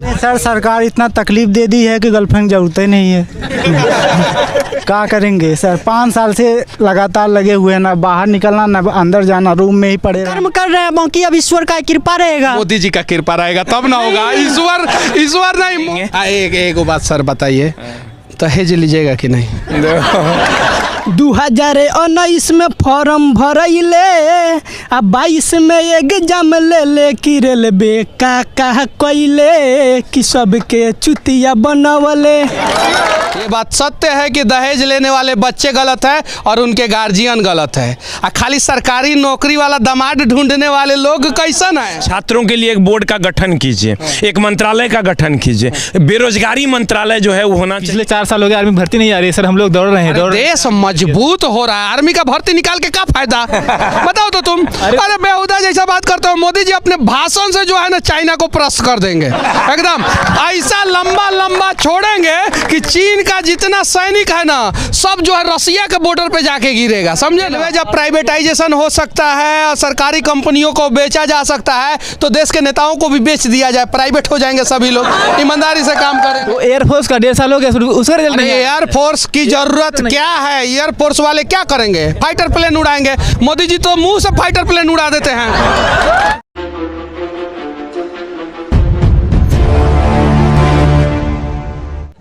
Sir सरकार इतना तकलीफ दे दी है कि गर्लफ्रेंड जरूरत ही नहीं है। क्या करेंगे सर, 5 साल से लगातार लगे हुए हैं, ना बाहर निकलना ना अंदर जाना, रूम में ही पड़े कर्म कर रहे हैं बाकी अब ईश्वर का कृपा रहेगा, मोदी जी का कृपा रहेगा तब ना होगा। ईश्वर नहीं। एक बात सर बताइए, दहेज लीजिएगा कि नहीं? 2019 में फॉर्म भरैले आ 22 में एग्जाम ले कि रेलवे का कैले कि सबके चुतिया बनवले। ये बात सत्य है कि दहेज लेने वाले बच्चे गलत है और उनके गार्जियन गलत है। खाली सरकारी नौकरी वाला दामाद ढूंढने वाले लोग कैसन है? छात्रों के लिए एक बोर्ड का गठन कीजिए, एक मंत्रालय का गठन कीजिए, बेरोजगारी मंत्रालय जो है वो होना चाहिए। पिछले 4 साल हो गए आर्मी भर्ती नहीं आ रही है सर, हम लोग दौड़ रहे हैं। देश मजबूत हो रहा है, आर्मी का भर्ती निकाल के क्या फायदा? बताओ तो तुम। अरे बेहुदा जैसा बात करते हो। मोदी जी अपने भाषण से जो है ना चाइना को प्रश्न कर देंगे, एकदम ऐसा लंबा लंबा छोड़ेंगे कि चीन का जितना सैनिक है ना सब जो है रसिया के बॉर्डर पे जाके गिरेगा, समझे ना? जब प्राइवेटाइजेशन हो सकता है और सरकारी कंपनियों को बेचा जा सकता है तो देश के नेताओं को भी बेच दिया जाए, प्राइवेट हो जाएंगे सभी लोग, ईमानदारी से काम करें। वो एयरफोर्स का 1.5 साल हो गया, उसका रिजल्ट नहीं है। एयरफोर्स की जरूरत क्या है? एयरफोर्स वाले क्या करेंगे? फाइटर प्लेन उड़ाएंगे। मोदी जी तो मुंह से फाइटर प्लेन उड़ा देते हैं।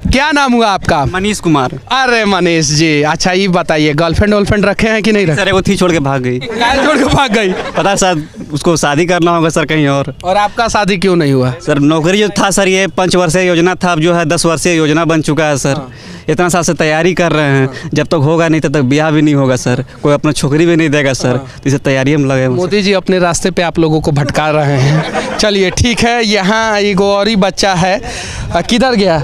क्या नाम हुआ आपका? मनीष कुमार। अरे मनीष जी, अच्छा ये बताइए गर्लफ्रेंड वर्लफ्रेंड रखे हैं कि नहीं रखे? सर वो थी छोड़ के भाग गई। छोड़ के भाग गई? पता सर उसको शादी करना होगा सर कहीं और आपका शादी क्यों नहीं हुआ? सर नौकरी जो था सर ये 5 वर्षीय योजना था, अब जो है 10 वर्षीय योजना बन चुका है सर। इतना साल से तैयारी कर रहे हैं, जब तक होगा नहीं तब तक ब्याह भी नहीं होगा सर, कोई अपना छोकरी भी नहीं देगा सर, तो इसे तैयारी हम लगे। मोदी जी अपने रास्ते पे आप लोगों को भटका रहे हैं। चलिए ठीक है, यहाँ एक और ही बच्चा है, किधर गया?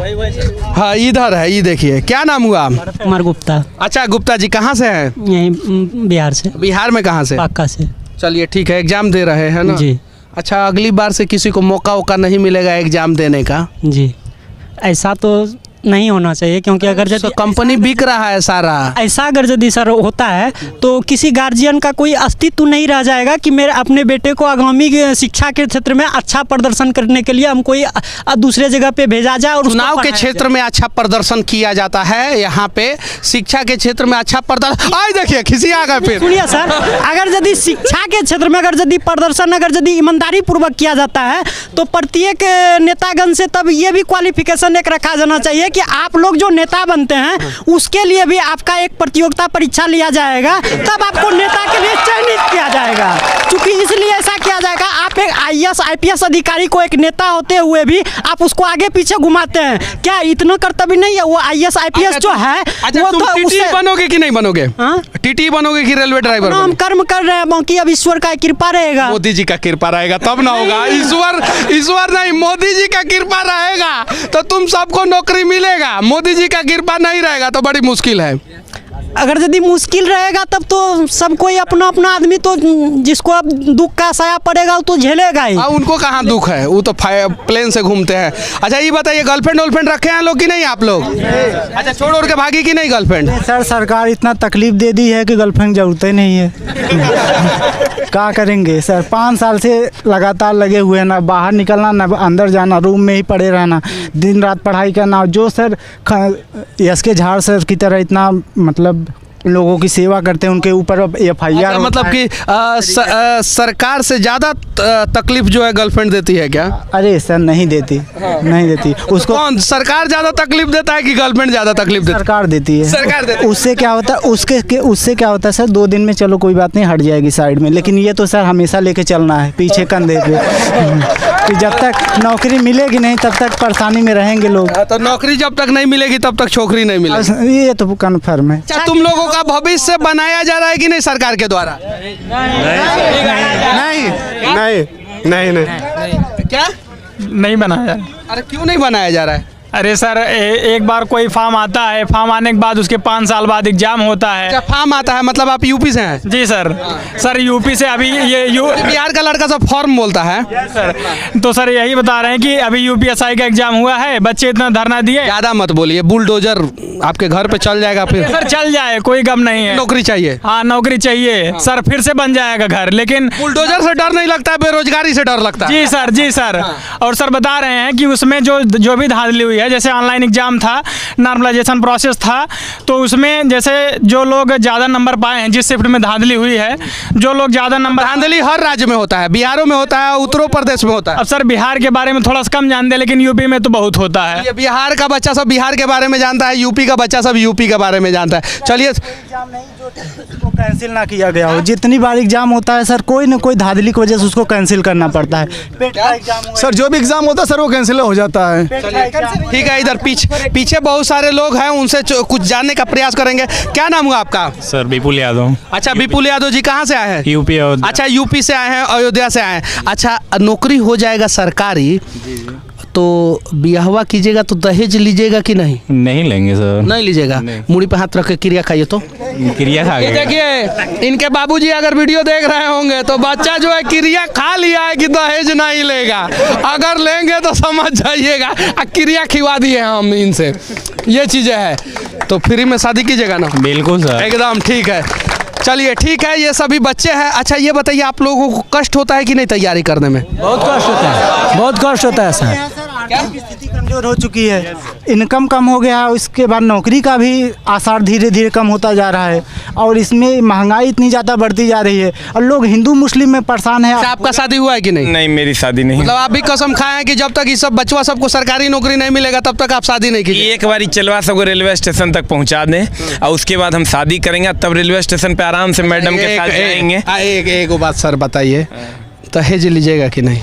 हाँ इधर है, ये देखिए। क्या नाम हुआ? कुमार गुप्ता। अच्छा गुप्ता जी कहाँ से हैं? यहीं बिहार से। बिहार में कहाँ से? पाका से। चलिए ठीक है, एग्जाम दे रहे हैं ना जी। अच्छा अगली बार से किसी को मौका नहीं मिलेगा एग्जाम देने का? जी ऐसा तो नहीं होना चाहिए, क्योंकि अगर यदि कंपनी बिक रहा है सारा, ऐसा अगर यदि सर होता है तो किसी गार्जियन का कोई अस्तित्व नहीं रह जाएगा कि मेरे अपने बेटे को आगामी शिक्षा के क्षेत्र में अच्छा प्रदर्शन करने के लिए हम कोई दूसरे जगह पे भेजा जाए। और चुनाव के क्षेत्र में अच्छा प्रदर्शन किया जाता है, यहाँ पे शिक्षा के क्षेत्र में अच्छा प्रदर्शन। आज देखिए खिसी आ गए फिर। सुनिए सर, अगर यदि शिक्षा के क्षेत्र में अगर यदि प्रदर्शन अगर यदि ईमानदारी पूर्वक किया जाता है तो प्रत्येक नेतागण से तब ये भी क्वालिफिकेशन एक रखा जाना चाहिए कि आप लोग जो नेता बनते हैं उसके लिए भी आपका एक प्रतियोगिता परीक्षा लिया जाएगा, तब आपको नेता के लिए चयनित किया जाएगा। क्योंकि इसलिए ऐसा किया जाएगा, आप एक IAS IPS अधिकारी को एक नेता होते हुए भी आप उसको आगे पीछे घुमाते हैं, क्या इतना कर्तव्य नहीं है? वो IAS IPS जो है वो तो टीटी बनोगे कि नहीं बनोगे? टीटी बनोगे कि रेलवे ड्राइवर? हम कर्म कर रहे हैं बाकी अब ईश्वर का कृपा रहेगा। मोदी जी का कृपा रहेगा तब ना होगा। ईश्वर नहीं, मोदी जी का कृपा रहेगा तो तुम सबको नौकरी मिलेगा। मोदी जी का कृपा नहीं रहेगा तो बड़ी मुश्किल है। अगर यदि मुश्किल रहेगा तब तो सब कोई अपना अपना आदमी तो जिसको अब दुख का साया पड़ेगा वो तो झेलेगा ही। उनको कहाँ दुख है, वो तो प्लेन से घूमते हैं। अच्छा ये बताइए गर्लफ्रेंड वर्लफ्रेंड रखे हैं लोग कि नहीं आप लोग? अच्छा छोड़ के भागी कि नहीं गर्लफ्रेंड? सर सरकार इतना तकलीफ दे दी है कि गर्लफ्रेंड जरूरत ही नहीं है। क्या करेंगे सर, 5 साल से लगातार लगे हुए हैं, ना बाहर निकलना ना अंदर जाना, रूम में ही पड़े रहना, दिन रात पढ़ाई करना। जो सर SK झाड़ सर की तरह इतना मतलब लोगों की सेवा करते हैं, उनके ऊपर FIR मतलब कि सरकार से ज़्यादा तकलीफ जो है गर्लफ्रेंड देती है क्या? अरे सर नहीं देती, नहीं देती उसको। कौन सरकार ज़्यादा तकलीफ देता है कि गर्लफ्रेंड ज़्यादा तकलीफ देती है? सरकार देती है। सरकार देती है। उससे क्या होता है, उससे क्या होता है सर, 2 दिन में चलो कोई बात नहीं हट जाएगी साइड में, लेकिन ये तो सर हमेशा लेके चलना है पीछे कंधे पे कि जब तक नौकरी मिलेगी नहीं तब तक परेशानी में रहेंगे लोग। तो नौकरी जब तक नहीं मिलेगी तब तक छोकरी नहीं मिलेगी, ये तो कन्फर्म है। तुम लोगों का भविष्य बनाया जा रहा है कि नहीं सरकार के द्वारा? नहीं। क्या नहीं बनाया? अरे क्यों नहीं बनाया जा रहा है? अरे सर एक बार कोई फॉर्म आता है, फॉर्म आने के बाद उसके 5 साल बाद एग्जाम होता है। जब फॉर्म आता है मतलब आप यूपी से हैं? जी सर। सर यूपी से अभी बिहार का लड़का सब फॉर्म बोलता है सर। तो सर यही बता रहे हैं कि अभी यूपीएसआई का एग्जाम हुआ है, बच्चे इतना धरना दिए। ज्यादा मत बोलिए, बुलडोजर आपके घर पे चल जाएगा फिर। सर चल जाए, कोई गम नहीं है। नौकरी चाहिए? हाँ नौकरी चाहिए सर, फिर से बन जाएगा घर। लेकिन बुलडोजर से डर नहीं लगता है, बेरोजगारी से डर लगता है। जी सर, जी सर। और सर बता रहे हैं कि उसमें जो भी धांधली हुई है, जैसे ऑनलाइन एग्जाम था, नॉर्मलाइजेशन प्रोसेस था, तो उसमें जैसे जो लोग ज़्यादा नंबर पाए हैं, जिस शिफ्ट में धांधली हुई है, जो लोग ज़्यादा नंबर। धांधली हर राज्य में होता है, बिहारों में होता है, उत्तर प्रदेश में होता है। अब सर बिहार के बारे में थोड़ा सा कम जानते हैं, लेकिन यूपी में तो बहुत होता है। ये बिहार का बच्चा सब बिहार के बारे में जानता है, यूपी का बच्चा सब यूपी के बारे में जानता है। चलिए, एग्जाम नहीं जो उसको कैंसिल ना किया गया हो। जितनी बार एग्जाम होता है सर, कोई ना कोई धांधली की वजह से उसको कैंसिल करना पड़ता है। पेट का एग्जाम हुआ, सर जो भी एग्जाम होता है सर वो कैंसिल हो जाता है। पेट का एग्जाम ठीक है, इधर पीछे बहुत सारे लोग हैं, उनसे कुछ जानने का प्रयास करेंगे। क्या नाम हुआ आपका? सर विपुल यादव। अच्छा, विपुल यादव जी कहाँ से आए हैं? यूपी। अच्छा, यूपी से आए हैं, अयोध्या से आए हैं। अच्छा, नौकरी हो जाएगा सरकारी, तो बियाहवा कीजिएगा तो दहेज लीजिएगा कि नहीं? नहीं लेंगे सर। नहीं लीजिएगा? मुड़ी पे हाथ रख के क्रिया खाइए तो। क्रिया खा ये गए। देखिए, इनके बाबूजी अगर वीडियो देख रहे होंगे तो बच्चा जो है क्रिया खा लिया है कि दहेज नहीं लेगा। अगर लेंगे तो समझ जाइएगा, क्रिया खिवा दिए हम इनसे। ये चीजें है, तो फ्री में शादी कीजिएगा ना? बिल्कुल सर। एकदम ठीक है। चलिए ठीक है, ये सभी बच्चे हैं। अच्छा ये बताइए, आप लोगों को कष्ट होता है कि नहीं तैयारी करने में? बहुत कष्ट होता है, बहुत कष्ट होता है सर। आर्थिक स्थिति कमजोर हो चुकी है, इनकम कम हो गया है, उसके बाद नौकरी का भी आसार धीरे धीरे कम होता जा रहा है, और इसमें महंगाई इतनी ज़्यादा बढ़ती जा रही है, और लोग हिंदू मुस्लिम में परेशान है। अच्छा, आपका शादी हुआ है कि नहीं? नहीं, मेरी शादी नहीं। मतलब आप भी कसम खाए हैं कि जब तक ये सब बचवा सबको सरकारी नौकरी नहीं मिलेगा तब तक आप शादी नहीं कीजिए? एक बारी चलवा सबको रेलवे स्टेशन तक पहुंचा दें और उसके बाद हम शादी करेंगे, तब रेलवे स्टेशन पे आराम से मैडम के साथ जाएंगे। एक बात सर बताइए, दहेज लीजिएगा कि नहीं?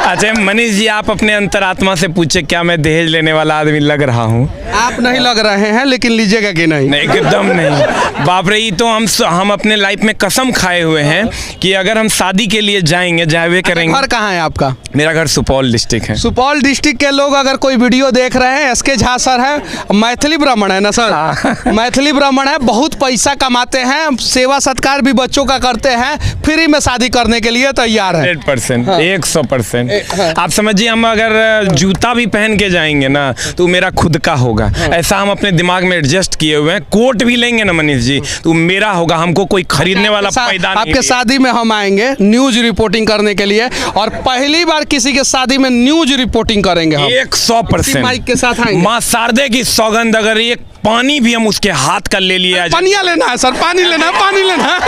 अच्छा मनीष जी, आप अपने अंतरात्मा से पूछे, क्या मैं दहेज लेने वाला आदमी लग रहा हूँ? आप नहीं लग रहे हैं, लेकिन लीजिएगा कि नहीं? नहीं, एकदम नहीं। बाप रे, ये तो हम अपने लाइफ में कसम खाए हुए हैं कि अगर हम शादी के लिए जाएंगे, जावे करेंगे। घर कहाँ है आपका? मेरा घर सुपौल डिस्ट्रिक्ट है। सुपौल डिस्ट्रिक्ट के लोग अगर कोई वीडियो देख रहे हैं, एसके झा सर है, मैथिली ब्राह्मण है ना सर? मैथिली ब्राह्मण है, बहुत पैसा कमाते हैं, सेवा सत्कार भी बच्चों का करते हैं, फ्री में शादी करने के लिए तैयार है। 100%, 100%। आप समझिए, हम अगर जूता भी पहन के जाएंगे ना तो मेरा खुद का होगा। ऐसा हम अपने दिमाग में एडजस्ट किए हुए हैं। कोट भी लेंगे ना मनीष जी तो मेरा होगा, हमको कोई खरीदने वाला पैदा नहीं। आपके शादी में हम आएंगे न्यूज रिपोर्टिंग करने के लिए, और पहली बार किसी के शादी में न्यूज रिपोर्टिंग करेंगे हम। 100% माइक के साथ आएंगे। माँ शारदे की सौगंध, अगर एक पानी भी हम उसके हाथ का ले लिया, पानिया लेना है सर, पानी लेना है, पानी लेना है।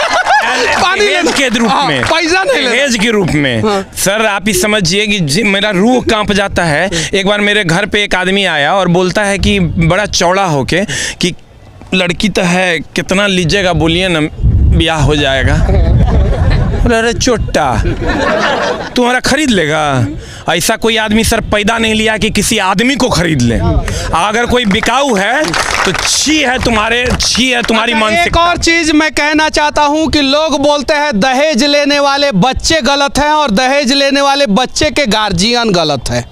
पानी लेना के रूप में, पैसा नहीं लेना, दहेज के रूप में। सर आप ही समझिए कि मेरा रूह कांप जाता है। एक बार मेरे घर पे एक आदमी आया और बोलता है कि बड़ा चौड़ा होके कि लड़की तो है, कितना लीजिएगा बोलिए ना, ब्याह हो जाएगा। अरे चोट्टा, तुम्हारा खरीद लेगा? ऐसा कोई आदमी सर पैदा नहीं लिया कि किसी आदमी को खरीद ले। अगर कोई बिकाऊ है तो छी है तुम्हारी मानसिकता। एक और चीज मैं कहना चाहता हूं कि लोग बोलते हैं दहेज लेने वाले बच्चे गलत हैं और दहेज लेने वाले बच्चे के गार्जियन गलत है।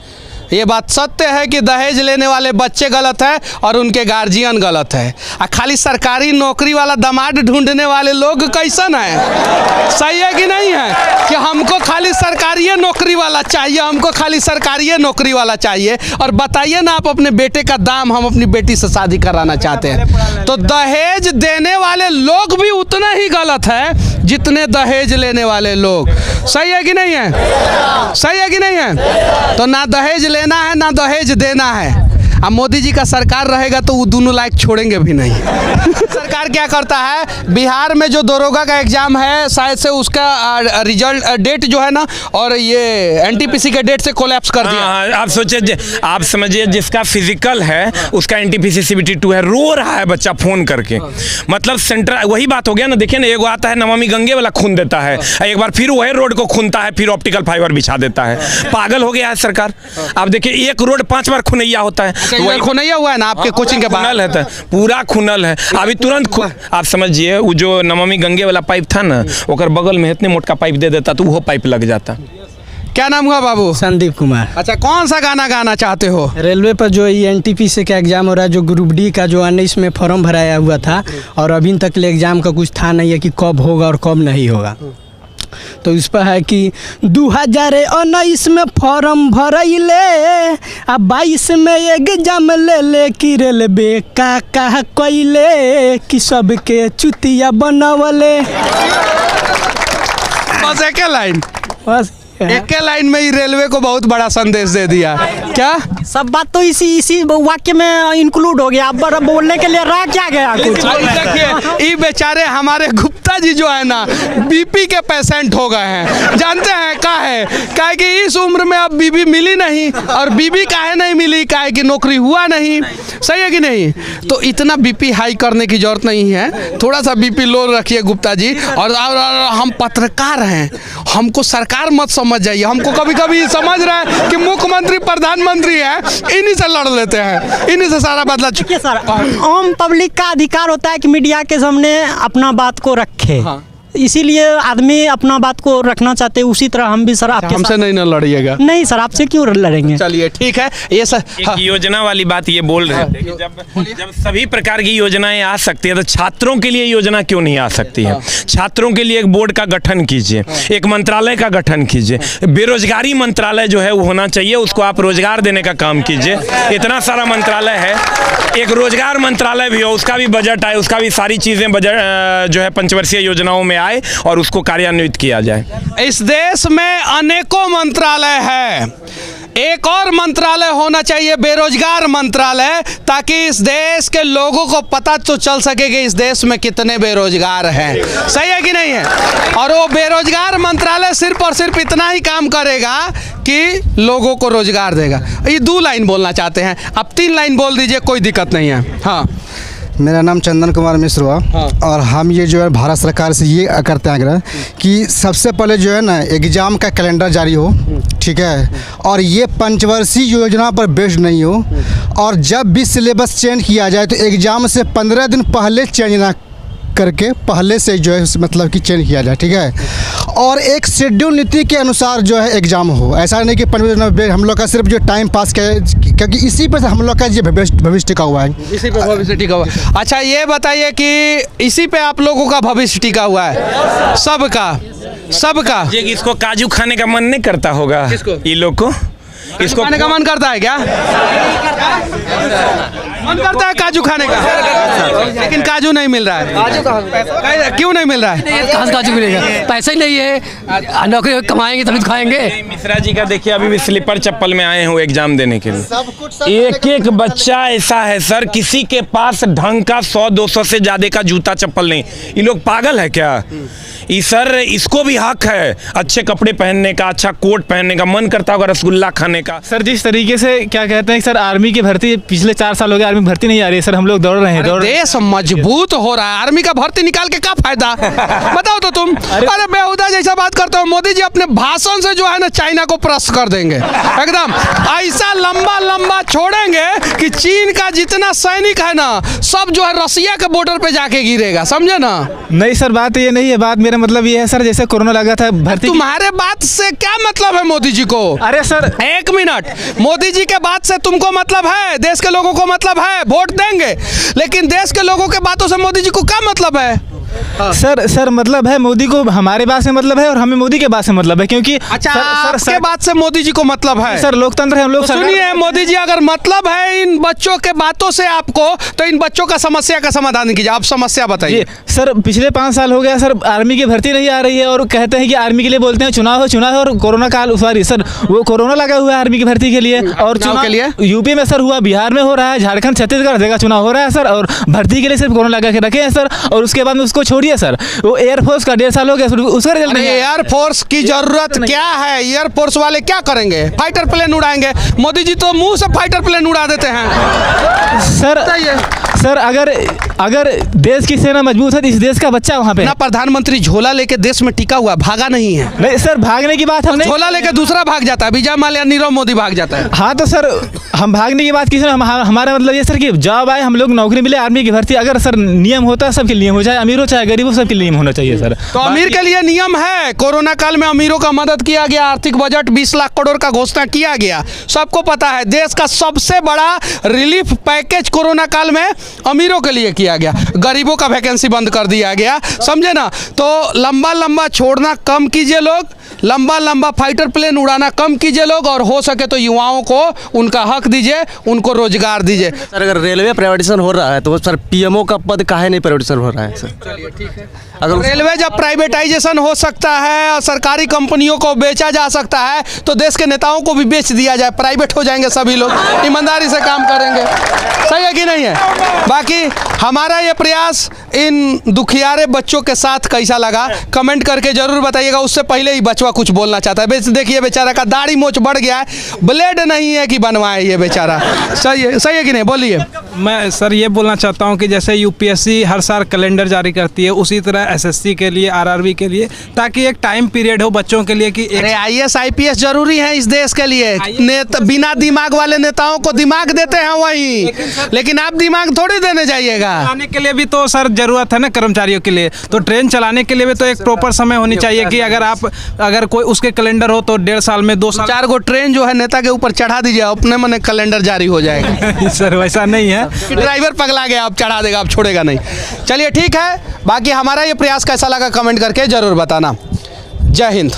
ये बात सत्य है कि दहेज लेने वाले बच्चे गलत है और उनके गार्जियन गलत है। खाली सरकारी नौकरी वाला दामाद ढूंढने वाले लोग कैसन है? सही है कि नहीं है कि हमको खाली सरकारी नौकरी वाला चाहिए, हमको खाली सरकारी नौकरी वाला चाहिए। और बताइए ना, आप अपने बेटे का दाम हम अपनी बेटी से शादी कराना चाहते हैं तो दहेज देने वाले लोग भी उतना ही गलत है जितने दहेज लेने वाले लोग। सही है कि नहीं है? सही है कि नहीं है? तो ना दहेज लेना है ना दहेज देना है। अब मोदी जी का सरकार रहेगा तो वो दोनों लायक छोड़ेंगे भी नहीं। सरकार क्या करता है, बिहार में जो दरोगा का एग्जाम है शायद से उसका रिजल्ट डेट जो है ना, और ये एनटीपीसी के डेट से कोलैप्स कर दिया। आप सोचिए, आप समझिए, जिसका फिजिकल है उसका एनटीपीसी सीबीटी 2 है, रो रहा है बच्चा फोन करके। मतलब सेंटर वही बात हो गया ना। देखिए ना, एगो आता है नमामि गंगे वाला खून देता है, एक बार फिर वही रोड को खूनता है, फिर ऑप्टिकल फाइबर बिछा देता है। पागल हो गया है सरकार। आप देखिए, एक रोड 5 बार खुनैया होता है। वही खुनैया हुआ है ना आपके कोचिंग के बाहर? खुनल है, पूरा खुनल है। अभी तुरंत आप समझिए, वो जो नमामि गंगे वाला पाइप था ना, ओकर बगल में इतने मोटका पाइप दे देता तो वो पाइप लग जाता। क्या नाम हुआ बाबू? संदीप कुमार। अच्छा, कौन सा गाना गाना चाहते हो? रेलवे पर जो NTPC का एग्ज़ाम हो रहा है, जो ग्रुप डी का जो 19 में फॉर्म भराया हुआ था और अभी तक ले एग्ज़ाम का कुछ था नहीं है कि कब होगा और कब नहीं होगा। तो इस पर है कि 2019 में फॉर्म भरैले आ 22 में एग्जाम ले कि रेलवे का कैले कि सबके चुतिया बनवले। बस एक लाइन, बस एक लाइन में ही रेलवे को बहुत बड़ा संदेश दे दिया। क्या सब बात तो इसी वाक्य में इंक्लूड हो गया। अब बोलने के लिए रह क्या गया कुछ? देखिए, ये बेचारे हमारे गुप्ता जी जो है ना बीपी के पेशेंट हो गए हैं। जानते हैं का है कि इस उम्र में अब बीबी मिली नहीं, और बीबी काहे नहीं मिली? काहे कि नौकरी हुआ नहीं। सही है कि नहीं? तो इतना बीपी हाई करने की जरूरत नहीं है, थोड़ा सा बीपी लो रखिए गुप्ता जी। और हम पत्रकार हैं, हमको सरकार मत समझ जाइए। हमको कभी कभी समझ रहा है कि मुख्यमंत्री प्रधानमंत्री है, इन्हीं से लड़ लेते हैं, इन्हीं से सारा बदला। देखिए सर, आम पब्लिक का अधिकार होता है कि मीडिया के सामने अपना बात को रखे। हाँ। इसीलिए आदमी अपना बात को रखना चाहते हैं। उसी तरह हम भी सर आपके हमसे नहीं ना लड़िएगा। नहीं सर, आपसे क्यों लड़ेंगे? चलिए ठीक है। ये सर एक योजना वाली बात ये बोल रहे थे कि जब सभी प्रकार की योजनाएं आ सकती है तो छात्रों के लिए योजना क्यों नहीं आ सकती है? छात्रों के लिए एक बोर्ड का गठन कीजिए, एक मंत्रालय का गठन कीजिए। बेरोजगारी मंत्रालय जो है वो होना चाहिए, उसको आप रोजगार देने का काम कीजिए। इतना सारा मंत्रालय है, एक रोजगार मंत्रालय भी हो, उसका भी बजट आए, उसका भी सारी चीजें बजट जो है पंचवर्षीय योजनाओं में आए और उसको कार्यान्वित किया जाए। इस देश में अनेकों मंत्रालय है, एक और मंत्रालय होना चाहिए, बेरोजगार मंत्रालय, ताकि इस देश के लोगों को पता तो चल सके कि इस देश में कितने बेरोजगार हैं। सही है कि नहीं है? और वो बेरोजगार मंत्रालय सिर्फ और सिर्फ इतना ही काम करेगा कि लोगों को रोजगार देगा। ये 2 लाइन बोलना चाहते हैं, अब 3 लाइन बोल दीजिए, कोई दिक्कत नहीं है। हाँ, मेरा नाम चंदन कुमार मिश्र हुआ। हाँ। और हम ये जो है भारत सरकार से ये करते हैं आग्रह कि सबसे पहले जो है ना एग्ज़ाम का कैलेंडर जारी हो, ठीक है, और ये पंचवर्षीय योजना पर बेस्ड नहीं हो, और जब भी सिलेबस चेंज किया जाए तो एग्ज़ाम से 15 दिन पहले चेंज ना करके पहले से जो है मतलब कि चेंज किया जाए, ठीक है, और एक शेड्यूल नीति के अनुसार जो है एग्ज़ाम हो। ऐसा नहीं कि हम लोग का सिर्फ जो टाइम पास का, क्योंकि इसी पर हम लोग का ये भविष्य टिका हुआ है। इसी पे भविष्य टिका हुआ है। अच्छा, ये बताइए कि इसी पे आप लोगों का भविष्य टिका हुआ है? सबका ये इसको काजू खाने का मन नहीं करता होगा? किसको? ये लोग को इसको खाने का मन करता है क्या? मन करता है काजू खाने का, लेकिन काजू नहीं मिल रहा है। काजू क्यों नहीं मिल रहा है? कहाँ से काजू मिलेगा? पैसा ही नहीं है, नौकरी कमाएंगे तभी तो खाएंगे। मिश्रा जी का देखिए, अभी भी स्लीपर चप्पल में आए हैं एग्जाम देने के लिए। एक बच्चा ऐसा है सर, किसी के पास ढंग का 100-200 से ज्यादा का जूता चप्पल नहीं। ये लोग पागल है क्या? ये सर, इसको भी हक है अच्छे कपड़े पहनने का, अच्छा कोट पहनने का। मन करता होगा रसगुल्ला खाने का। सर जिस तरीके से क्या कहते हैं सर, आर्मी की भर्ती पिछले 4 साल हो गए, आर्मी भर्ती नहीं आ रही है सर। हम लोग दौड़ रहे हैं, देश मजबूत हो रहा है, आर्मी का भर्ती निकाल के क्या फायदा? बताओ तो तुम। अरे बेहुदा जैसा बात करते हो। मोदी जी अपने भाषण से जो है ना चाइना को प्रश्न कर देंगे, एकदम ऐसा लंबा लंबा छोड़ेंगे कि चीन का जितना सैनिक है ना सब जो है रसिया के बॉर्डर पे जाके गिरेगा, समझे ना? नहीं सर, बात ये नहीं है। बात मेरा मतलब ये है सर, जैसे कोरोना लगा था भर्ती। तुम्हारे बात से क्या मतलब है मोदी जी को? अरे सर 1 मिनट, मोदी जी के बात से तुमको मतलब है? देश के लोगों को मतलब है? वोट देंगे, लेकिन देश के लोगों के बातों से मोदी जी को क्या मतलब है? सर मतलब है मोदी को हमारे बात से मतलब है और हमें मोदी के बात से मतलब है, क्योंकि अच्छा आपके बात से मोदी जी को मतलब है? सर लोकतंत्र है हम लोग। तो सुनिए, मोदी जी अगर मतलब है इन बच्चों के बातों से आपको, तो इन बच्चों का समस्या का समाधान कीजिए। आप समस्या बताइए। सर पिछले 5 साल हो गया सर, आर्मी की भर्ती नहीं आ रही है और कहते हैं कि आर्मी के लिए बोलते हैं चुनाव हो और कोरोना काल, सॉरी सर वो कोरोना लगा हुआ है आर्मी की भर्ती के लिए। और चुनाव के लिए यूपी में सर हुआ, बिहार में हो रहा है, झारखंड छत्तीसगढ़ जगह चुनाव हो रहा है सर, और भर्ती के लिए सिर्फ कोरोना लगा के रखे हैं सर। और उसके बाद में उसको छोड़िए सर, वो एयरफोर्स का 1.5 साल हो गया, उसका रिजल्ट नहीं। एयरफोर्स की जरूरत क्या है? एयरफोर्स वाले क्या करेंगे? फाइटर प्लेन उड़ाएंगे। मोदी जी तो मुंह से फाइटर प्लेन उड़ा देते हैं। सर अगर अगर देश की सेना मजबूत है तो इस देश का बच्चा वहाँ पे ना प्रधानमंत्री झोला लेके देश में टिका हुआ, भागा नहीं है। नहीं सर, भागने की बात हम नहीं। झोला लेके दूसरा भाग जाता है, विजय माल्या, नीरव मोदी भाग जाता है। हाँ तो सर हम भागने की बात की सर, हमारा मतलब ये सर कि जॉब आए, हम लोग नौकरी मिले, आर्मी की भर्ती, अगर सर नियम होता है सबके नियम हो, चाहे अमीर हो चाहे गरीब हो, सबके नियम होना चाहिए सर। तो अमीर के लिए नियम है। कोरोना काल में अमीरों का मदद किया गया, आर्थिक बजट 20 लाख करोड़ का घोषणा किया गया, सबको पता है। देश का सबसे बड़ा रिलीफ पैकेज कोरोना काल में अमीरों के लिए किया गया, गरीबों का वैकेंसी बंद कर दिया गया, समझे ना। तो लंबा लंबा छोड़ना कम कीजिए लोग, लंबा लंबा फाइटर प्लेन उड़ाना कम कीजिए लोग, और हो सके तो युवाओं को उनका हक दीजिए, उनको रोजगार दीजिए। सर अगर रेलवे प्राइवेटाइजेशन हो रहा है तो सर पीएमओ का पद काहे नहीं प्राइवेटाइजेशन हो रहा है सर? अगर रेलवे जब प्राइवेटाइजेशन हो सकता है और सरकारी कंपनियों को बेचा जा सकता है तो देश के नेताओं को भी बेच दिया जाए, प्राइवेट हो जाएंगे सभी लोग, ईमानदारी से काम करेंगे। सही है कि नहीं है? बाकी हमारा ये प्रयास इन दुखियारे बच्चों के साथ कैसा लगा कमेंट करके जरूर बताइएगा। उससे पहले ही बचवा कुछ बोलना चाहता है। देखिए बेचारा का दाढ़ी मोछ बढ़ गया है, ब्लेड नहीं है कि बनवाए ये बेचारा। सही है कि नहीं? बोलिए। मैं सर ये बोलना चाहता हूँ कि जैसे यूपीएससी हर साल कैलेंडर जारी करती है, उसी तरह एसएससी के लिए, आरआरबी के लिए, ताकि एक टाइम पीरियड हो बच्चों के लिए कि अरे आईएएस आईपीएस जरूरी है इस देश के लिए। बिना दिमाग वाले नेताओं को दिमाग देते हैं वही, लेकिन आप दिमाग थोड़ी देने जाइएगा। चलाने के लिए भी तो सर जरूरत है ना कर्मचारियों के लिए, तो ट्रेन चलाने के लिए भी तो एक प्रॉपर समय होनी चाहिए कि अगर कोई उसके कैलेंडर हो तो 1.5 साल में 2 साल 4 गो ट्रेन जो है नेता के ऊपर चढ़ा दीजिए, अपने मन कैलेंडर जारी हो जाएगा। सर वैसा नहीं है, ड्राइवर पगला गया, आप चढ़ा देगा, आप छोड़ेगा नहीं। चलिए ठीक है, बाकी हमारा ये प्रयास कैसा लगा कमेंट करके जरूर बताना। जय हिंद।